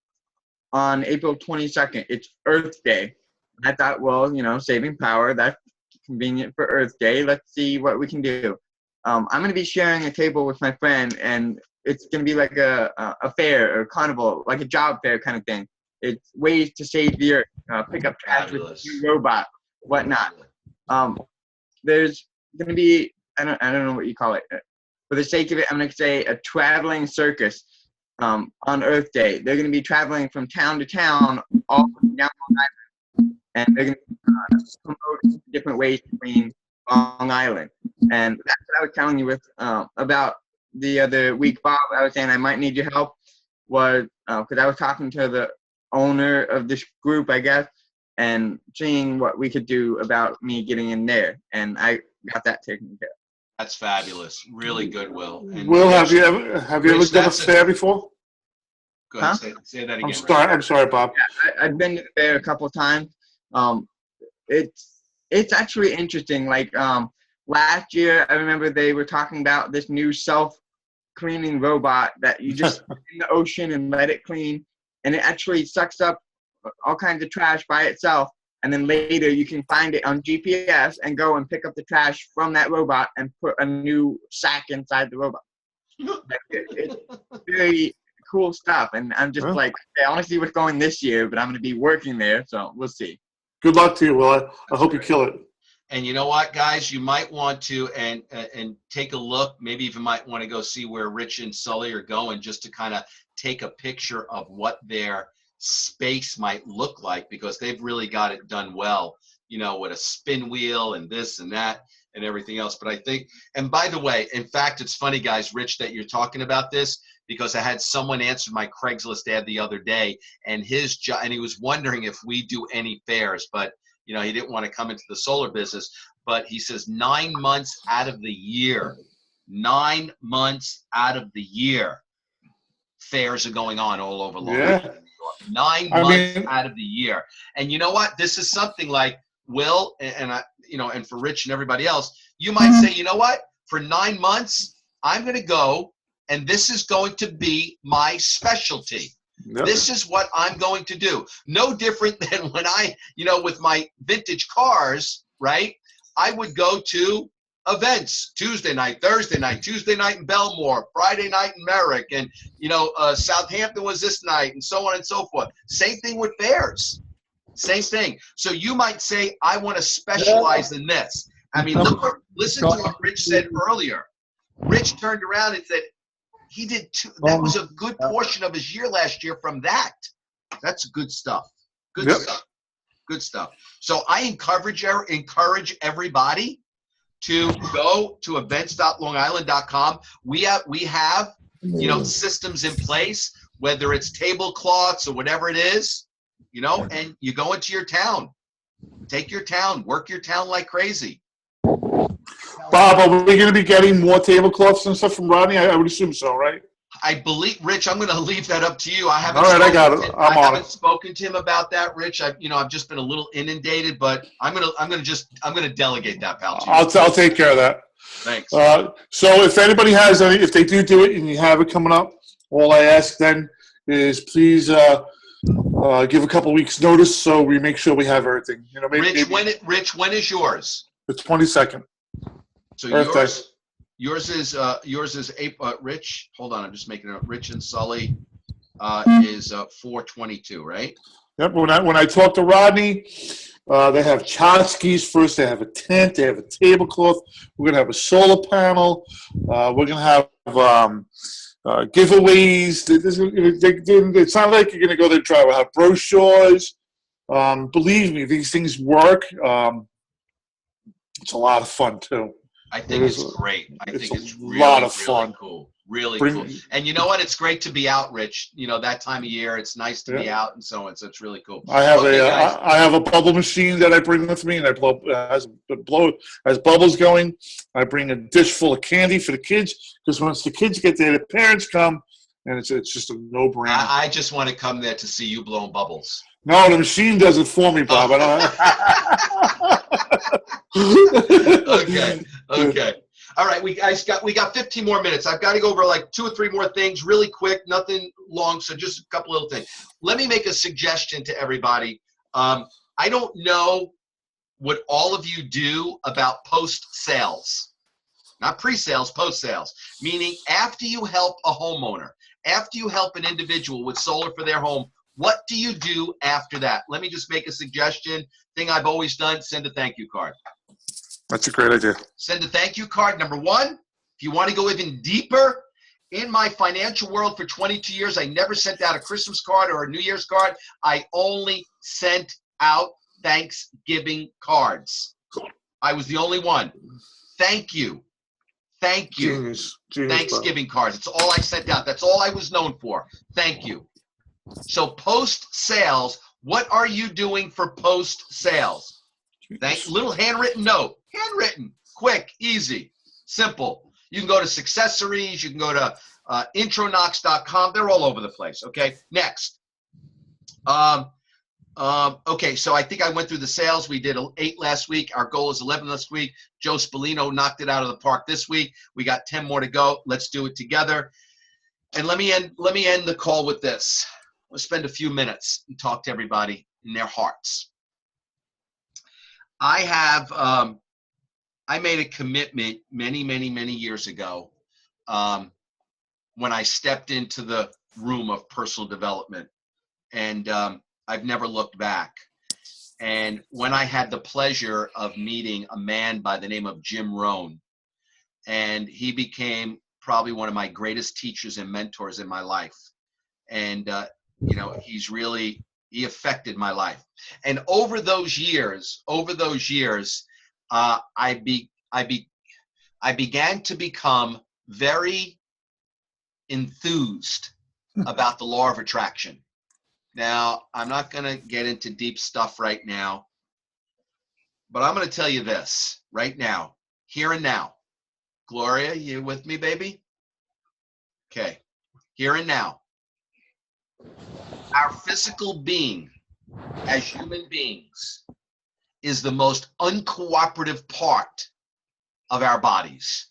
April 22nd. It's Earth Day. I thought, well, you know, saving power, that's convenient for Earth Day. Let's see what we can do. I'm going to be sharing a table with my friend, and it's going to be like a fair or carnival, like a job fair kind of thing. It's ways to save the earth, pick up trash with a new robot, whatnot. There's going to be, I don't know what you call it. For the sake of it, I'm going to say a traveling circus on Earth Day. They're going to be traveling from town to town all down Long Island, and they're going to promote different ways to clean Long Island. And that's what I was telling you with about the other week, Bob. I was saying I might need your help, was because I was talking to the owner of this group, I guess, and seeing what we could do about me getting in there. And I got that taken care of. That's fabulous. Really good, Will. And Will, have you ever Rich, done a that's fair before? Go ahead, Huh? say that again. I'm sorry, Bob. Yeah, I've been to the fair a couple of times. It's actually interesting. Like last year, I remember they were talking about this new self-cleaning robot that you just put in the ocean and let it clean, and it actually sucks up all kinds of trash by itself. And then later you can find it on GPS and go and pick up the trash from that robot and put a new sack inside the robot. It's very cool stuff. And I'm just Yeah. like, okay, I want to see what's going this year, but I'm going to be working there, so we'll see. Good luck to you, Will. I hope you kill it. And you know what, guys, you might want to and take a look. Maybe even might want to go see where Rich and Sully are going, just to kind of take a picture of what their space might look like, because they've really got it done well, you know, with a spin wheel and this and that and everything else. But I think, and by the way, in fact, it's funny, guys, Rich, that you're talking about this, because I had someone answer my Craigslist ad the other day, and his job, and he was wondering if we do any fairs, but you know, he didn't want to come into the solar business. But he says 9 months out of the year, 9 months out of the year, fairs are going on all over Long Yeah. Island, New York. 9 I months mean- out of the year. And you know what? This is something like Will and I, you know, and for Rich and everybody else, you might say, you know what? For 9 months, I'm going to go, and this is going to be my specialty. Yep. This is what I'm going to do. No different than when I, you know, with my vintage cars, right? I would go to events, Tuesday night, Thursday night, Tuesday night in Belmore, Friday night in Merrick, and, you know, Southampton was this night, and so on and so forth. Same thing with fairs. Same thing. So you might say, I want to specialize in this. I mean, listen to what Rich said earlier. Rich turned around and said, he did that was a good portion of his year last year from that. That's good stuff. Good Yep. stuff. Good stuff. So I encourage everybody to go to events.longisland.com. We have you know, systems in place, whether it's tablecloths or whatever it is, you know, and you go into your town, take your town, work your town like crazy. Bob, are we going to be getting more tablecloths and stuff from Rodney? I would assume so, right? I believe, Rich, I'm going to leave that up to you. I haven't. All right, I got spoken it. to him- I'm I on haven't it. spoken to him about that, Rich. I've just been a little inundated, but I'm going to delegate that, pal, to you. I'll take care of that. Thanks. So if anybody has any, if they do it and you have it coming up, all I ask then is please give a couple weeks notice so we make sure we have everything. You know, maybe Rich, when is yours? the 22nd. So Birthday. yours is April. Rich, hold on, I'm just making it up. Rich and Sully is 4/22, right? Yep. When I talk to Rodney, they have tchotchkes first. They have a tent. They have a tablecloth. We're gonna have a solar panel. We're gonna have giveaways. It's not like you're gonna go there and try. We'll have brochures. Believe me, these things work. It's a lot of fun too. I think It it's is great. I it's think a it's really, lot of really fun. cool. Really Bring- cool. And you know what? It's great to be out, Rich. You know, that time of year, it's nice to be Yeah. out and so on. So it's really cool. I have Okay, guys. I have a bubble machine that I bring with me, and I has bubbles going. I bring a dish full of candy for the kids because once the kids get there, the parents come, and it's just a no-brainer. I just want to come there to see you blowing bubbles. No, the machine does it for me, Bob. Okay. Okay. All right, we got 15 more minutes. I've got to go over like 2 or 3 more things really quick, nothing long, so just a couple little things. Let me make a suggestion to everybody. I don't know what all of you do about post sales. Not pre-sales, post-sales. Meaning after you help a homeowner, after you help an individual with solar for their home, what do you do after that? Let me just make a suggestion. Thing I've always done, send a thank you card. That's a great idea. Send a thank you card. Number one, if you want to go even deeper, in my financial world for 22 years, I never sent out a Christmas card or a New Year's card. I only sent out Thanksgiving cards. I was the only one. Thank you. Thank you. Genius. Genius, Bob. Thanksgiving cards. It's all I sent out. That's all I was known for. Thank you. So post sales, what are you doing for post sales? Little handwritten note. Handwritten, quick, easy, simple. You can go to Successories. You can go to intronox.com. They're all over the place. Okay. Next. Okay. So I think I went through the sales. We did 8 last week. Our goal is 11 last week. Joe Spallino knocked it out of the park this week. We got 10 more to go. Let's do it together. And let me end the call with this. Let's spend a few minutes and talk to everybody in their hearts. I made a commitment many, many, many years ago when I stepped into the room of personal development. And I've never looked back. And when I had the pleasure of meeting a man by the name of Jim Rohn, and he became probably one of my greatest teachers and mentors in my life. And, you know, he affected my life. And over those years, I began to become very enthused about the law of attraction. Now, I'm not going to get into deep stuff right now, but I'm going to tell you this right now, here and now. Gloria, you with me, baby? Okay, here and now. Our physical being as human beings is the most uncooperative part of our bodies.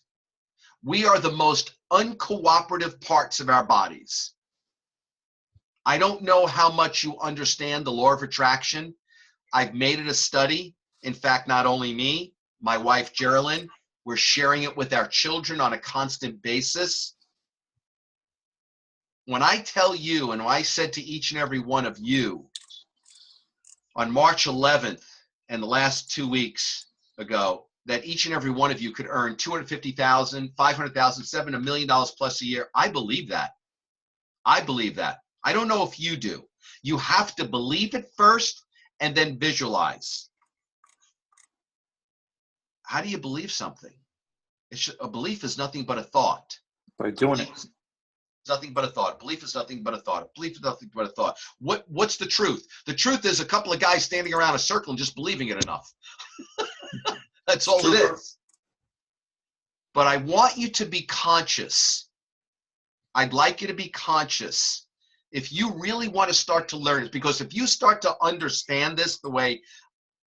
We are the most uncooperative parts of our bodies. I don't know how much you understand the law of attraction. I've made it a study. In fact, not only me, my wife, Geraldine, we're sharing it with our children on a constant basis. When I tell you, and I said to each and every one of you on March 11th and the last 2 weeks ago, that each and every one of you could earn $250,000, $500,000, $7 million plus a year, I believe that. I believe that. I don't know if you do. You have to believe it first and then visualize. How do you believe something? A belief is nothing but a thought. By doing it. It's nothing but a thought. Belief is nothing but a thought. Belief is nothing but a thought. What's the truth? The truth is a couple of guys standing around a circle and just believing it enough. That's all it is. But I want you to be conscious. I'd like you to be conscious. If you really want to start to learn it, because if you start to understand this the way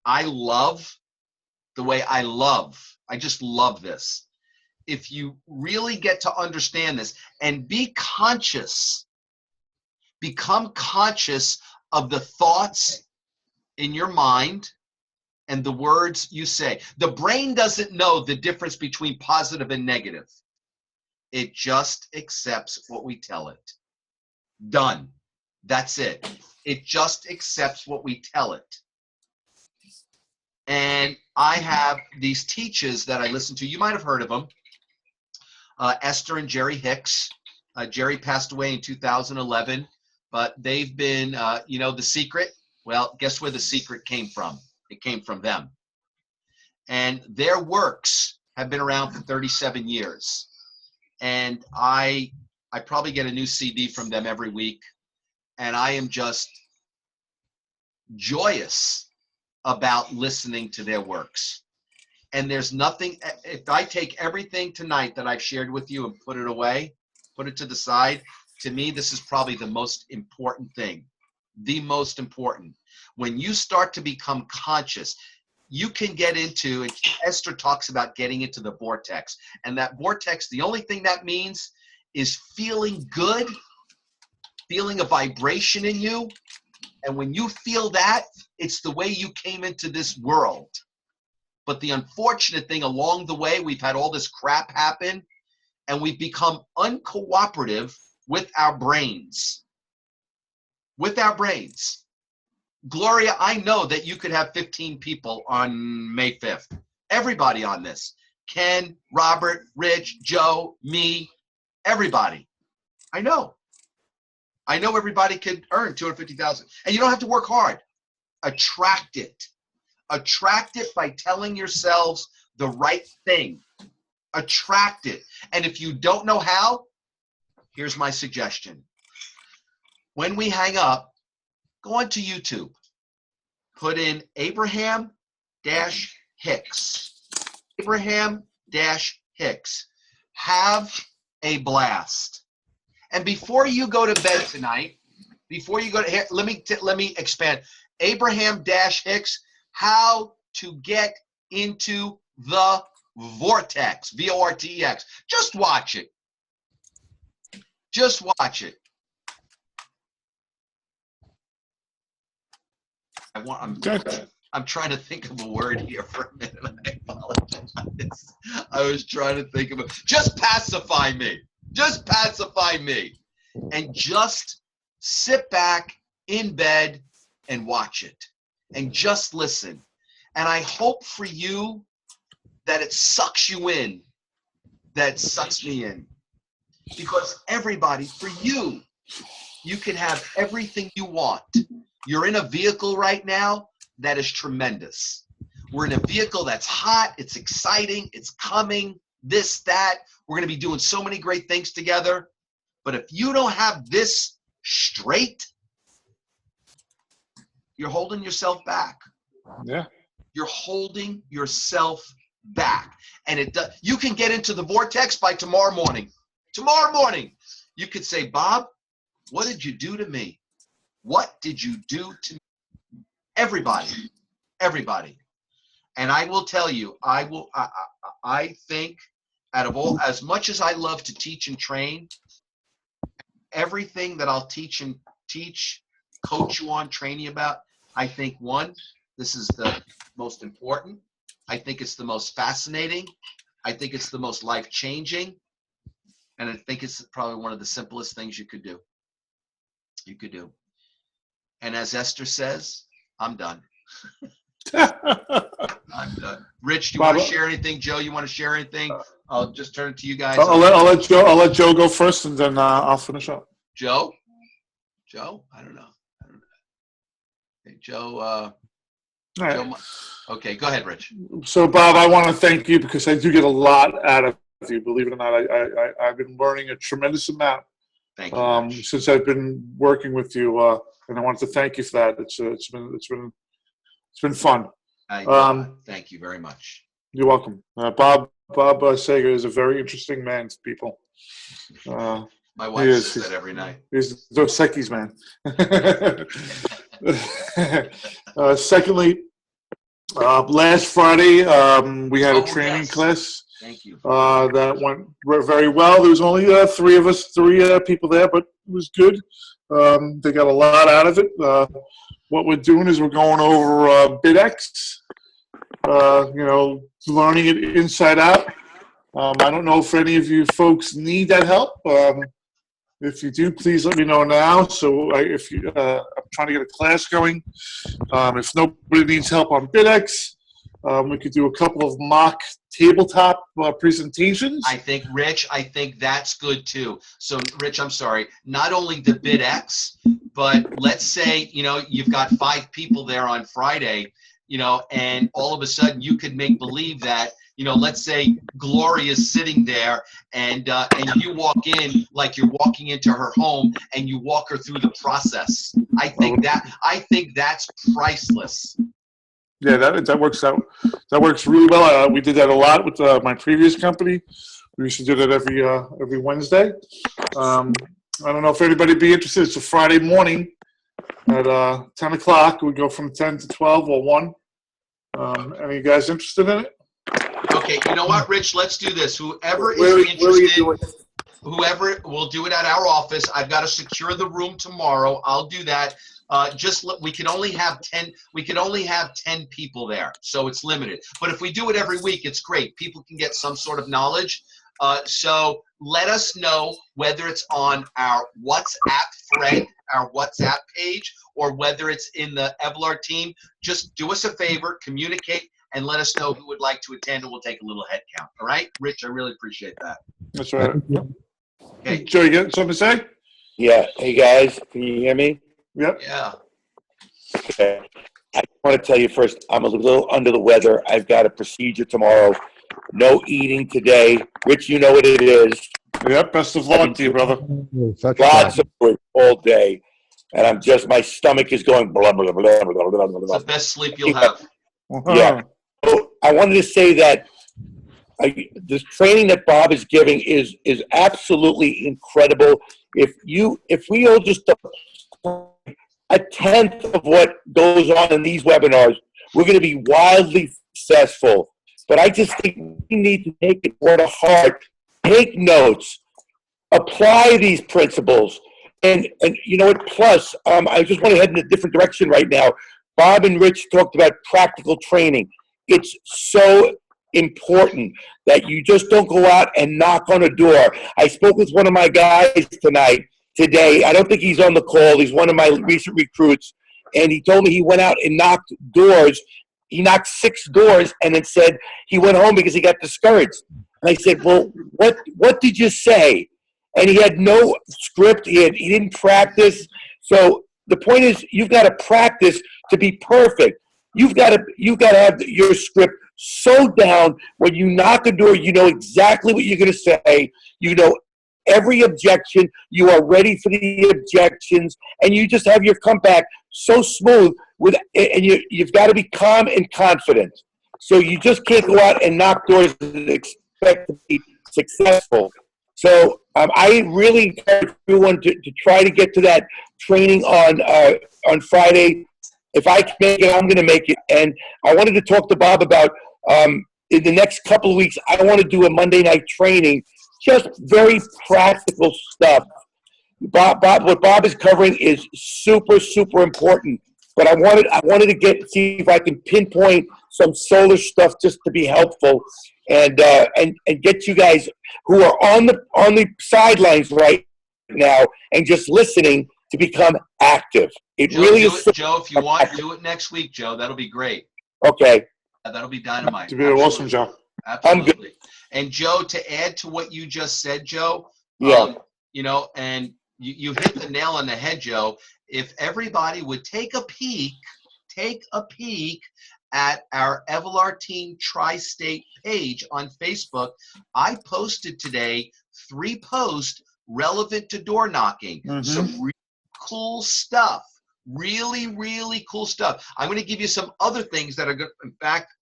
I just love this. If you really get to understand this and be conscious, become conscious of the thoughts in your mind and the words you say. The brain doesn't know the difference between positive and negative. It just accepts what we tell it. Done. That's it. It just accepts what we tell it. And I have these teachers that I listen to. You might have heard of them. Esther and Jerry Hicks. Jerry passed away in 2011, but they've been, The Secret. Well, guess where The Secret came from? It came from them. And their works have been around for 37 years. And I probably get a new CD from them every week. And I am just joyous about listening to their works. And there's nothing, if I take everything tonight that I've shared with you and put it away, put it to the side, to me, this is probably the most important thing. The most important. When you start to become conscious, you can get into, and Esther talks about getting into the vortex. And that vortex, the only thing that means is feeling good, feeling a vibration in you. And when you feel that, it's the way you came into this world. But the unfortunate thing along the way, we've had all this crap happen, and we've become uncooperative with our brains. With our brains. Gloria, I know that you could have 15 people on May 5th. Everybody on this. Ken, Robert, Rich, Joe, me, everybody. I know. I know everybody could earn $250,000. And you don't have to work hard. Attract it. Attract it by telling yourselves the right thing. Attract it. And if you don't know how, here's my suggestion. When we hang up, go onto YouTube. Put in Abraham-Hicks. Abraham-Hicks. Have a blast. And before you go to bed tonight, let me expand. Abraham-Hicks, how to get into the vortex, V-O-R-T-E-X. Just watch it. Just watch it. I'm trying to think of a word here for a minute. I apologize. I was trying to think of it. Just pacify me. Just pacify me. and just sit back in bed and watch it and just listen. And I hope for you that it sucks you in, that sucks me in. Because everybody, for you, you can have everything you want. You're in a vehicle right now that is tremendous. We're in a vehicle that's hot, it's exciting, it's coming, this, that. We're going to be doing so many great things together. But if you don't have this straight, you're holding yourself back. Yeah. You're holding yourself back. And you can get into the vortex by tomorrow morning. Tomorrow morning, you could say, Bob, what did you do to me? What did you do to me? Everybody. And I will tell you, I think out of all, as much as I love to teach and train, everything that I'll teach, coach you on, train you about, I think, one, this is the most important. I think it's the most fascinating. I think it's the most life-changing. And I think it's probably one of the simplest things you could do. And as Esther says, I'm done. I'm done. Rich, do you want to share anything? Joe, you want to share anything? I'll just turn it to you guys. I'll let Joe go first, and then I'll finish up. Joe? I don't know. Okay, Joe. All right. Joe, okay, go ahead, Rich. So, Bob, I want to thank you because I do get a lot out of you. Believe it or not, I've been learning a tremendous amount. Thank you, since I've been working with you, and I want to thank you for that. It's been fun. Thank you very much. You're welcome. Bob Sager is a very interesting man to people. My wife says that every night. He's Dos Equis man. Secondly, last Friday we had a training class. Thank you. That went very well. There was only three people there, but it was good. They got a lot out of it. What we're doing is we're going over BidX, learning it inside out. I don't know if any of you folks need that help. If you do, please let me know now. So I'm trying to get a class going. If nobody needs help on BidX, we could do a couple of mock tabletop presentations. I think that's good too. So, Rich, I'm sorry, not only the BidX, but let's say, you've got 5 people there on Friday, and all of a sudden you could make believe that, let's say Gloria is sitting there and you walk in like you're walking into her home and you walk her through the process. I think that's priceless. Yeah, that works out. That works really well. We did that a lot with my previous company. We used to do that every Wednesday. I don't know if anybody would be interested. It's a Friday morning at 10 o'clock. We go from 10 to 12 or 1. Any guys interested in it? Okay, you know what, Rich? Let's do this. Whoever is interested, whoever, we'll do it at our office. I've got to secure the room tomorrow. I'll do that. We can only have 10 people there, so it's limited. But if we do it every week, it's great. People can get some sort of knowledge. So let us know whether it's on our WhatsApp thread, our WhatsApp page, or whether it's in the Evlar team. Just do us a favor, communicate, and let us know who would like to attend, and we'll take a little head count. All right, Rich, I really appreciate that. That's right. Okay. Joe, you got something to say? Yeah. Hey, guys, can you hear me? Yep. Yeah. Okay. I want to tell you first, I'm a little under the weather. I've got a procedure tomorrow. No eating today. Rich, you know what it is. Yep. Best of luck to you, brother. Lots of food all day. And my stomach is going blah, blah, blah, blah, blah, blah, blah. It's the best sleep you'll have. Yeah. So I wanted to say that this training that Bob is giving is absolutely incredible. If we all just a tenth of what goes on in these webinars, we're going to be wildly successful. But I just think we need to take it more to heart, take notes, apply these principles. And you know what? Plus, I just want to head in a different direction right now. Bob and Rich talked about practical training. It's so important that you just don't go out and knock on a door. I spoke with one of my guys tonight. today. I don't think he's on the call. He's one of my recent recruits. And he told me he went out and knocked doors. He knocked 6 doors and then said he went home because he got discouraged. And I said, well, what did you say? And he had no script. He didn't practice. So the point is, you've got to practice to be perfect. You've got to have your script so down when you knock a door, you know exactly what you're going to say. You know every objection. You are ready for the objections, and you just have your comeback so smooth. And you've got to be calm and confident. So you just can't go out and knock doors and expect to be successful. So I really encourage everyone to try to get to that training on Friday. If I can make it, I'm going to make it. And I wanted to talk to Bob about in the next couple of weeks, I want to do a Monday night training, just very practical stuff. What Bob is covering is super, super important. But I wanted to see if I can pinpoint some solar stuff just to be helpful and get you guys who are on the sidelines right now and just listening to become active. It Joe, really is. Joe, if you want, do it next week, Joe. That'll be great. Okay. That'll be dynamite. To be awesome, Joe. Absolutely. And Joe, to add to what you just said, Joe, Yeah. And you hit the nail on the head, Joe. If everybody would take a peek at our Evelar Team Tri-State page on Facebook, I posted today 3 posts relevant to door knocking. Some really cool stuff. Really, really cool stuff. I'm going to give you some other things that are good. In fact,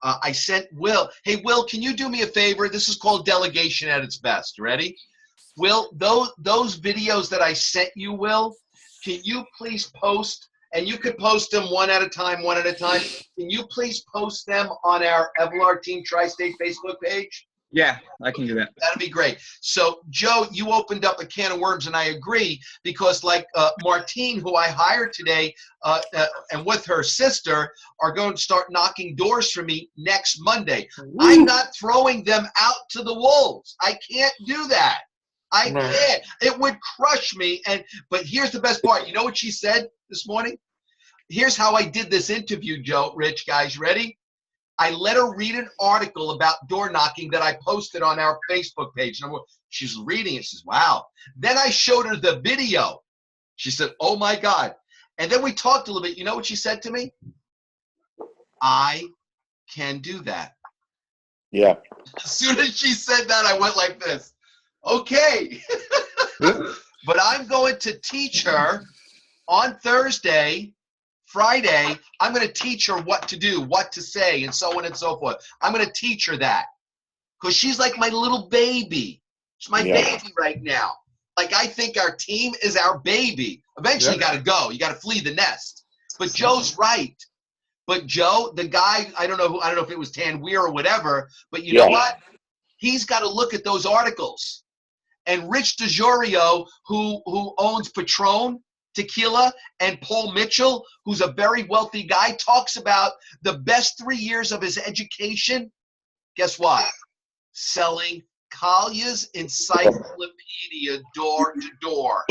I sent Will. Hey, Will, can you do me a favor? This is called delegation at its best. Ready? Will, those videos that I sent you, Will, can you please post, and you could post them one at a time. Can you please post them on our Evelar Team Tri-State Facebook page? Yeah, I can do that. That'd be great. So, Joe, you opened up a can of worms, and I agree, because like Martine, who I hired today, and with her sister, are going to start knocking doors for me next Monday. I'm not throwing them out to the wolves. I can't do that. I can't. It would crush me. But here's the best part. You know what she said this morning? Here's how I did this interview, Joe, Rich, guys. Ready? I let her read an article about door knocking that I posted on our Facebook page. And she's reading it. She says, wow. Then I showed her the video. She said, oh, my God. And then we talked a little bit. You know what she said to me? I can do that. Yeah. As soon as she said that, I went like this. Okay. But I'm going to teach her on Thursday, Friday. I'm going to teach her what to do, what to say, and so on and so forth. I'm going to teach her that because she's like my little baby. She's my baby right now. Like, I think our team is our baby. Eventually, you got to go. You got to flee the nest. But Joe's right. But Joe, the guy, I don't know if it was Tanweer or whatever, but you know what? He's got to look at those articles. And Rich DeJorio, who owns Patron Tequila, and Paul Mitchell, who's a very wealthy guy, talks about the best 3 years of his education. Guess what? Selling Collier's Encyclopedia door to door.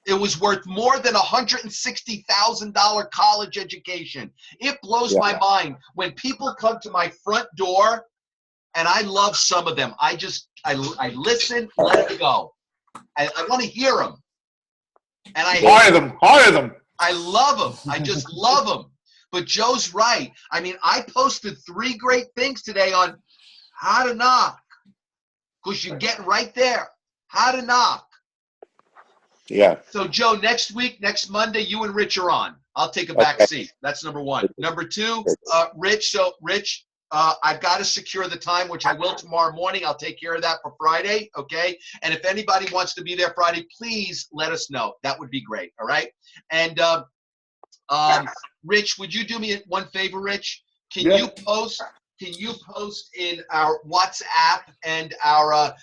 It was worth more than $160,000 college education. It blows my mind when people come to my front door, and I love some of them. I listen, let it go. I want to hear them. And Hire them. I love them. I just love them. But Joe's right. I mean, I posted 3 great things today on how to knock, because you're getting right there. How to knock. Yeah. So, Joe, next week, next Monday, you and Rich are on. I'll take a back seat. That's number 1. Number 2, Rich. So, Rich, I've got to secure the time, which I will tomorrow morning. I'll take care of that for Friday, okay? And if anybody wants to be there Friday, please let us know. That would be great, all right? And, Rich, would you do me one favor, Rich? Can you post in our WhatsApp and our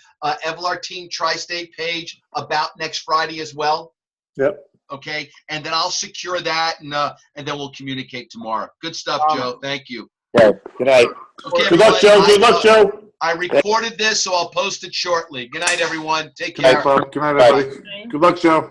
Evelar Team Tri-State page about next Friday as well? Yep. Okay, and then I'll secure that, and then we'll communicate tomorrow. Good stuff, Joe. Thank you. Okay. Good night. Okay, Good luck, everybody. Joe. Good luck, Joe. I recorded this, so I'll post it shortly. Good night, everyone. Take Good night, care. Bob. Good night, everybody. Good luck, Joe.